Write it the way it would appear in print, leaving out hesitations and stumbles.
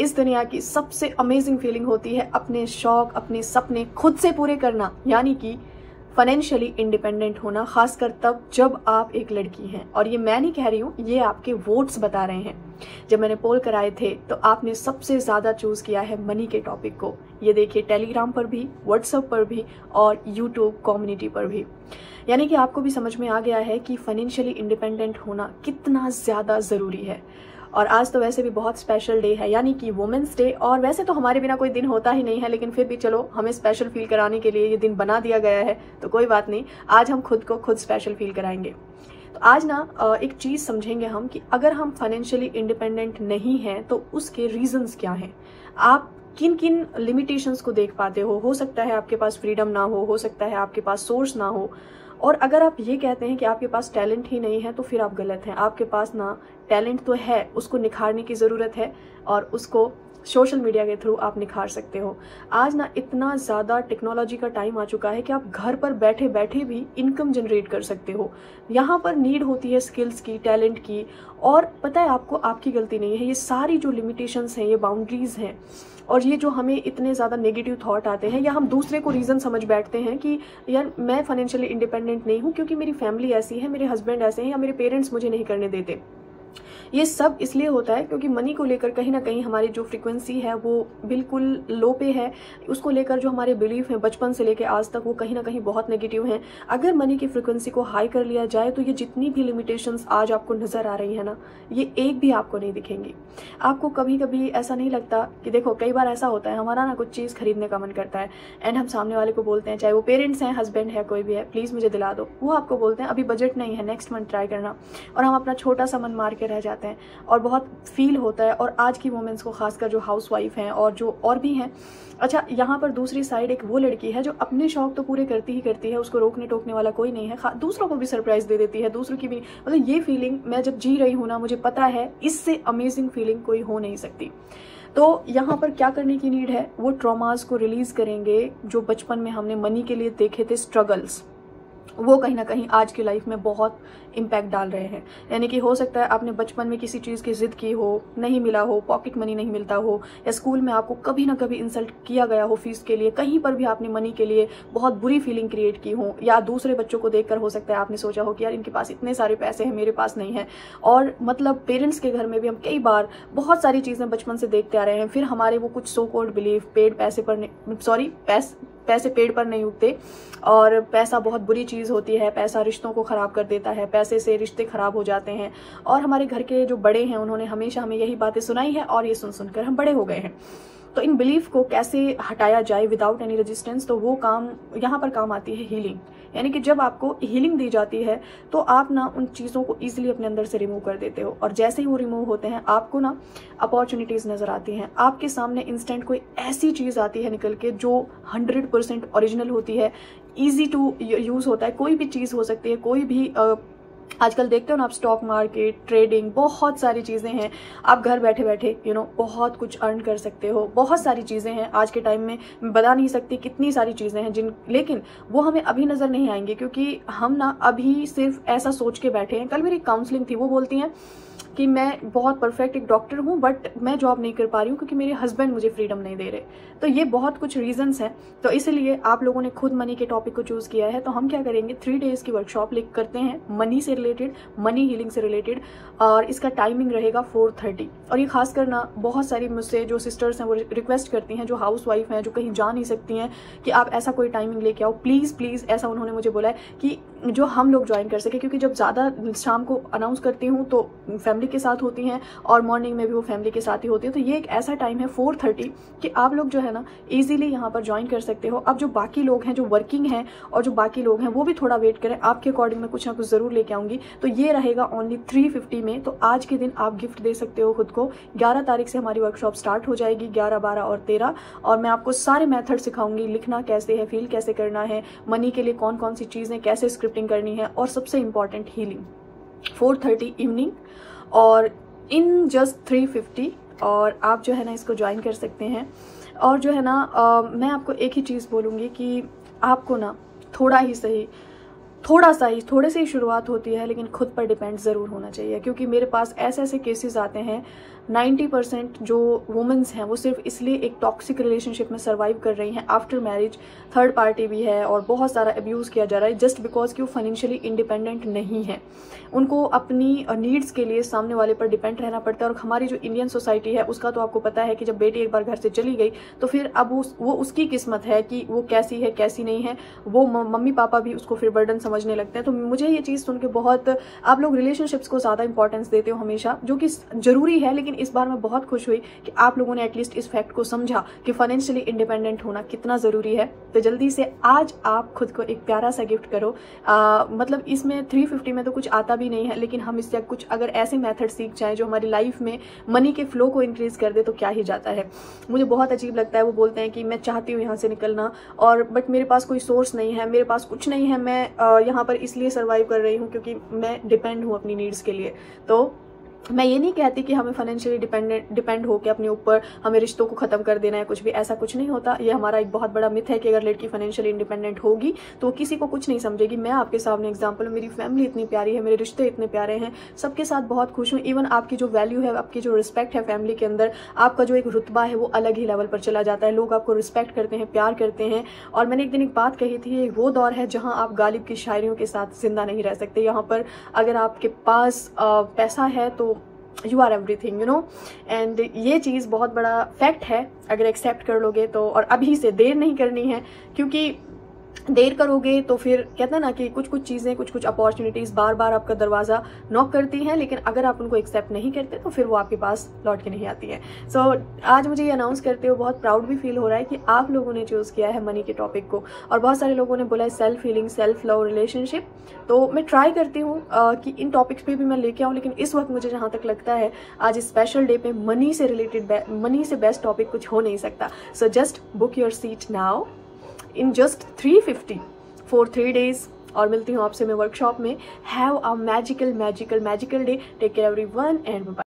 इस दुनिया की सबसे अमेजिंग फीलिंग होती है अपने शौक, अपने सपने खुद से पूरे करना, यानी कि फाइनेंशियली इंडिपेंडेंट होना, खासकर तब जब आप एक लड़की हैं। और ये मैं नहीं कह रही हूँ, ये आपके वोट्स बता रहे हैं। जब मैंने पोल कराए थे तो आपने सबसे ज़्यादा चूज़ किया है मनी के टॉपिक को। ये देखिए टेलीग्राम पर भी, व्हाट्सएप पर भी और यूट्यूब कम्युनिटी पर भी। यानी कि आपको भी समझ में आ गया है कि फाइनेंशियली इंडिपेंडेंट होना कितना ज़्यादा ज़रूरी है। और आज तो वैसे भी बहुत स्पेशल डे है, यानी कि वुमेंस डे। और वैसे तो हमारे बिना कोई दिन होता ही नहीं है, लेकिन फिर भी चलो हमें स्पेशल फील कराने के लिए ये दिन बना दिया गया है, तो कोई बात नहीं, आज हम खुद को खुद स्पेशल फील कराएंगे। तो आज ना एक चीज़ समझेंगे हम कि अगर हम फाइनेंशियली इंडिपेंडेंट नहीं हैं तो उसके रीजंस क्या हैं। आप किन किन लिमिटेशंस को देख पाते हो सकता है आपके पास फ्रीडम ना हो सकता है आपके पास सोर्स ना हो। और अगर आप ये कहते हैं कि आपके पास टैलेंट ही नहीं है तो फिर आप गलत हैं। आपके पास ना टैलेंट तो है, उसको निखारने की ज़रूरत है और उसको सोशल मीडिया के थ्रू आप निखार सकते हो। आज ना इतना ज़्यादा टेक्नोलॉजी का टाइम आ चुका है कि आप घर पर बैठे बैठे भी इनकम जनरेट कर सकते हो। यहाँ पर नीड होती है स्किल्स की, टैलेंट की। और पता है आपको, आपकी गलती नहीं है, ये सारी जो लिमिटेशंस हैं, ये बाउंड्रीज हैं और ये जो हमें इतने ज़्यादा नेगेटिव थॉट आते हैं या हम दूसरे को रीज़न समझ बैठते हैं कि यार मैं फाइनेंशियली इंडिपेंडेंट नहीं हूँ क्योंकि मेरी फैमिली ऐसी है, मेरे हस्बैंड ऐसे हैं या मेरे पेरेंट्स मुझे नहीं करने देते। ये सब इसलिए होता है क्योंकि मनी को लेकर कहीं ना कहीं हमारी जो फ्रीक्वेंसी है वो बिल्कुल लो पे है। उसको लेकर जो हमारे बिलीफ हैं बचपन से लेकर आज तक वो कहीं ना कहीं बहुत नेगेटिव हैं। अगर मनी की फ्रीक्वेंसी को हाई कर लिया जाए तो ये जितनी भी लिमिटेशंस आज आपको नज़र आ रही है ना, ये एक भी आपको नहीं दिखेंगी। आपको कभी कभी ऐसा नहीं लगता कि देखो, कई बार ऐसा होता है हमारा ना कुछ चीज़ खरीदने का मन करता है एंड हम सामने वाले को बोलते हैं, चाहे वो पेरेंट्स हैं, हस्बैंड है, कोई भी है, प्लीज़ मुझे दिला दो। वो आपको बोलते हैं अभी बजट नहीं है, नेक्स्ट मंथ ट्राई करना। और हम अपना छोटा सा मन मार के रह जाते हैं और बहुत फील होता है। और आज की वुमेन्स को, खासकर जो हाउसवाइफ हैं और जो और भी हैं। अच्छा, यहाँ पर दूसरी साइड एक वो लड़की है जो अपने शौक तो पूरे करती ही करती है, उसको रोकने टोकने वाला कोई नहीं है, दूसरों को भी सरप्राइज दे देती है, दूसरों की भी। मतलब ये फीलिंग मैं जब जी रही हूँ ना, मुझे पता है इससे अमेजिंग फीलिंग कोई हो नहीं सकती। तो यहाँ पर क्या करने की नीड है, वो ट्रॉमास को रिलीज करेंगे जो बचपन में हमने मनी के लिए देखे थे, स्ट्रगल्स, वो कहीं ना कहीं आज की लाइफ में बहुत इम्पैक्ट डाल रहे हैं। यानी कि हो सकता है आपने बचपन में किसी चीज़ की जिद की हो, नहीं मिला हो, पॉकेट मनी नहीं मिलता हो, या स्कूल में आपको कभी ना कभी इंसल्ट किया गया हो फीस के लिए, कहीं पर भी आपने मनी के लिए बहुत बुरी फीलिंग क्रिएट की हो, या दूसरे बच्चों को देखकर हो सकता है आपने सोचा हो कि यार इनके पास इतने सारे पैसे हैं, मेरे पास नहीं है। और मतलब पेरेंट्स के घर में भी हम कई बार बहुत सारी चीज़ें बचपन से देखते आ रहे हैं, फिर हमारे वो कुछ सो कॉल्ड बिलीफ, पैसे पेड़ पर नहीं उगते और पैसा बहुत बुरी चीज़ होती है, पैसा रिश्तों को ख़राब कर देता है, पैसे से रिश्ते ख़राब हो जाते हैं। और हमारे घर के जो बड़े हैं उन्होंने हमेशा हमें यही बातें सुनाई है और ये सुन सुनकर हम बड़े हो गए हैं। तो इन बिलीफ को कैसे हटाया जाए विदाउट एनी रेजिस्टेंस, तो वो काम यहाँ पर काम आती है हीलिंग। यानी कि जब आपको हीलिंग दी जाती है तो आप ना उन चीज़ों को ईजिली अपने अंदर से रिमूव कर देते हो। और जैसे ही वो रिमूव होते हैं आपको ना अपॉर्चुनिटीज़ नज़र आती हैं, आपके सामने इंस्टेंट कोई ऐसी चीज़ आती है निकल के जो 100% ओरिजिनल होती है, ईजी टू यूज़ होता है। कोई भी चीज़ हो सकती है, कोई भी आजकल देखते हो ना आप, स्टॉक मार्केट, ट्रेडिंग, बहुत सारी चीज़ें हैं। आप घर बैठे बैठे बहुत कुछ अर्न कर सकते हो। बहुत सारी चीज़ें हैं आज के टाइम में, मैं बता नहीं सकती कितनी सारी चीज़ें हैं लेकिन वो हमें अभी नज़र नहीं आएंगी क्योंकि हम ना अभी सिर्फ ऐसा सोच के बैठे हैं। कल मेरी काउंसलिंग थी, वो बोलती हैं कि मैं बहुत परफेक्ट एक डॉक्टर हूँ बट मैं जॉब नहीं कर पा रही हूँ क्योंकि मेरे हस्बैंड मुझे फ्रीडम नहीं दे रहे। तो ये बहुत कुछ रीजंस हैं। तो इसलिए आप लोगों ने खुद मनी के टॉपिक को चूज़ किया है। तो हम क्या करेंगे, 3 डेज़ की वर्कशॉप करते हैं मनी से रिलेटेड, मनी हीलिंग से रिलेटेड। और इसका टाइमिंग रहेगा 4:30। और ये खास करना बहुत सारी मुझसे जो सिस्टर्स हैं वो रिक्वेस्ट करती हैं, जो हाउस वाइफ हैं, जो कहीं जा नहीं सकती हैं, कि आप ऐसा कोई टाइमिंग लेके आओ प्लीज़ प्लीज़। ऐसा उन्होंने मुझे बोला है कि जो हम लोग ज्वाइन कर सके, क्योंकि जब ज़्यादा शाम को अनाउंस करती हूँ तो फैमिली के साथ होती हैं और मॉर्निंग में भी वो फैमिली के साथ ही होती है। तो ये एक ऐसा टाइम है 4:30 कि आप लोग जो है ना इजीली यहाँ पर ज्वाइन कर सकते हो। अब जो बाकी लोग हैं जो वर्किंग हैं और जो बाकी लोग हैं वो भी थोड़ा वेट करें, आपके अकॉर्डिंग मैं कुछ ना कुछ ज़रूर लेके आऊँगी। तो ये रहेगा ओनली 350 में। तो आज के दिन आप गिफ्ट दे सकते हो खुद को। 11 तारीख से हमारी वर्कशॉप स्टार्ट हो जाएगी, 11, 12 और 13। और मैं आपको सारे मेथड सिखाऊंगी, लिखना कैसे है, फील कैसे करना है, मनी के लिए कौन कौन सी चीज़ें, कैसे स्क्रिप्टिंग करनी है, और सबसे इंपॉर्टेंट हीलिंग। 4:30 इवनिंग और इन जस्ट 350। और आप जो है ना इसको ज्वाइन कर सकते हैं। और जो है ना मैं आपको एक ही चीज़ बोलूँगी कि आपको ना थोड़े से ही शुरुआत होती है, लेकिन खुद पर डिपेंड ज़रूर होना चाहिए। क्योंकि मेरे पास ऐसे ऐसे केसेस आते हैं 90% जो वुमेन्स हैं वो सिर्फ इसलिए एक टॉक्सिक रिलेशनशिप में सर्वाइव कर रही हैं आफ्टर मैरिज, थर्ड पार्टी भी है और बहुत सारा अब्यूज़ किया जा रहा है जस्ट बिकॉज कि वो फाइनेंशियली इंडिपेंडेंट नहीं है। उनको अपनी नीड्स के लिए सामने वाले पर डिपेंड रहना पड़ता है। और हमारी जो इंडियन सोसाइटी है उसका तो आपको पता है कि जब बेटी एक बार घर से चली गई तो फिर अब वो उसकी किस्मत है कि वो कैसी है कैसी नहीं है, वो मम्मी पापा भी उसको फिर बर्डन समझने लगते हैं। तो मुझे ये चीज़ सुन के बहुत, आप लोग रिलेशनशिप्स को ज़्यादा इंपॉर्टेंस देते हो हमेशा, जो कि ज़रूरी है, लेकिन इस बार मैं बहुत खुश हुई कि आप लोगों ने एटलीस्ट इस फैक्ट को समझा कि फाइनेंशियली इंडिपेंडेंट होना कितना ज़रूरी है। तो जल्दी से आज आप खुद को एक प्यारा सा गिफ्ट करो। मतलब इसमें 350 में तो कुछ आता भी नहीं है, लेकिन हम इससे कुछ अगर ऐसे मेथड सीख जाएं जो हमारी लाइफ में मनी के फ्लो को इंक्रीज कर दे तो क्या ही जाता है। मुझे बहुत अजीब लगता है, वो बोलते हैं कि मैं चाहती हूँ यहाँ से निकलना और बट मेरे पास कोई सोर्स नहीं है, मेरे पास कुछ नहीं है, मैं यहाँ पर इसलिए सर्वाइव कर रही हूँ क्योंकि मैं डिपेंड हूँ अपनी नीड्स के लिए। तो मैं ये नहीं कहती कि हमें फाइनेंशियली डिपेंड होकर अपने ऊपर हमें रिश्तों को ख़त्म कर देना है, कुछ भी ऐसा कुछ नहीं होता। ये हमारा एक बहुत बड़ा मिथ है कि अगर लड़की फाइनेंशियली इंडिपेंडेंट होगी तो वो किसी को कुछ नहीं समझेगी। मैं आपके सामने एग्जांपल हूँ, मेरी फैमिली इतनी प्यारी है, मेरे रिश्ते इतने प्यारे हैं, सबके साथ बहुत खुश हूँ। इवन आपकी जो वैल्यू है, आपकी जो रिस्पेक्ट है फैमिली के अंदर, आपका जो एक रुतबा है वो अलग ही लेवल पर चला जाता है। लोग आपको रिस्पेक्ट करते हैं, प्यार करते हैं। और मैंने एक दिन एक बात कही थी, वो दौर है जहाँ आप गालिब की शायरियों के साथ जिंदा नहीं रह सकते। यहाँ पर अगर आपके पास पैसा है तो you are everything, you know. And ये चीज़ बहुत बड़ा फैक्ट है अगर एक्सेप्ट कर लोगे तो। और अभी से देर नहीं करनी है, क्योंकि देर करोगे तो फिर कहते हैं ना कि कुछ कुछ चीज़ें, कुछ कुछ अपॉर्चुनिटीज़ बार बार आपका दरवाज़ा नॉक करती हैं, लेकिन अगर आप उनको एक्सेप्ट नहीं करते तो फिर वो आपके पास लौट के नहीं आती है। सो आज मुझे ये अनाउंस करते हुए बहुत प्राउड भी फील हो रहा है कि आप लोगों ने चूज़ किया है मनी के टॉपिक को। और बहुत सारे लोगों ने बोला है self healing, self love, relationship. तो मैं ट्राई करती हूँ कि इन टॉपिक्स पे भी मैं लेके आऊँ, लेकिन इस वक्त मुझे जहाँ तक लगता है आज स्पेशल डे पे मनी से रिलेटेड, मनी से बेस्ट टॉपिक कुछ हो नहीं सकता। So just book your seat now in just 350 for 3 days। और मिलती हूँ आपसे मैं वर्कशॉप में। Have a magical day. Take care everyone and bye.